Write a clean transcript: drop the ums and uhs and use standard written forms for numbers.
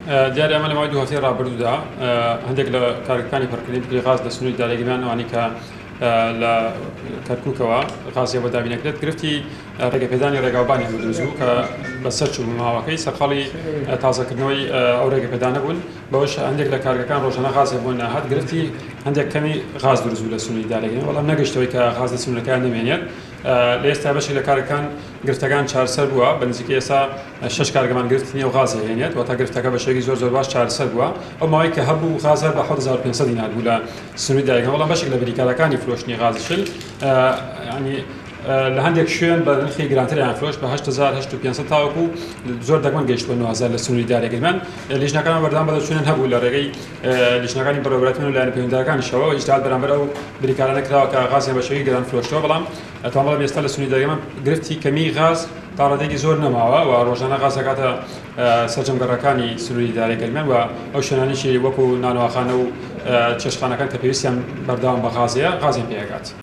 دیارە ئەمە لە ماوەی دوو هەفتەی ڕابردوودا هەندێک لە کارەکانی پڕکردنی بکری غاز لە سنووری دارێگەمیان ئەوانی کە لە کەرکووکەوە غازیە بۆ دابینەکرێت گرفتی ڕێگەپێدانی ڕێگاوبانی دروست کە بەسەر چوو ماوەکەی سەرخەڵی تازەکردنەوەی ئەو ڕێگەپێدانە بوون بەوەش هەندێک لە کارگەکان ڕۆژانە غازێ بۆ نەهات گرفتی هەندێک کەمی غاز دروست لە سنووری دارێگەمی بەڵام نەگەشتەوەی کە غاز لە سنوورەکان نمێنێت لە ئێستا بەشێک لە کارەکان گرفتەکان چارەسەر بووە بە نزیکەی ئێستا 6 کارگەمان گرفتی و غازی هێنێت واتە گرفتەکە بەشێکی زۆر باش چارەسەر بووە ئەو ماوەی کە هەبوو غازە بە 7500 دینار بوو لە سنووری دارێگەمی بەڵام بەشێک لە بریکارەکانی فرۆشتنی غازی شل ینی لە هەندێک شوێن بە نرخی گرانتریان فرۆشت بە 8500 تاوەکو زۆر دەگمەن گەیشت بە 9000 لە سنووری دارێگەمیان لیژنەکان بەردەوام بەدەچوونیان هەبوو لە ڕێگەی لیژنەکانی بەڕێوەبەرەتیان و لایەنە پەیوەندیدارەکانیشەوە ئیجتهاد بەرامبەر ئەو بریکارانە کراوە کە غازیان بەشێوەی گران فرۆشتەوە بەڵام تەواو ئێستا لە سنووری دارێگەمیان گرفتی کەمی غاز تا ڕادێکی زۆر نەماوە و ڕۆژانە غاز دەکاتە سەرجەمگەڕەکانی سنووری دارێگەمیان و ئەو شوێنانیشی وەکو نانەواخانە و چێشتخانەکان کە پێویستیان بەردەوام بە غازیە غازیان پێدەکات.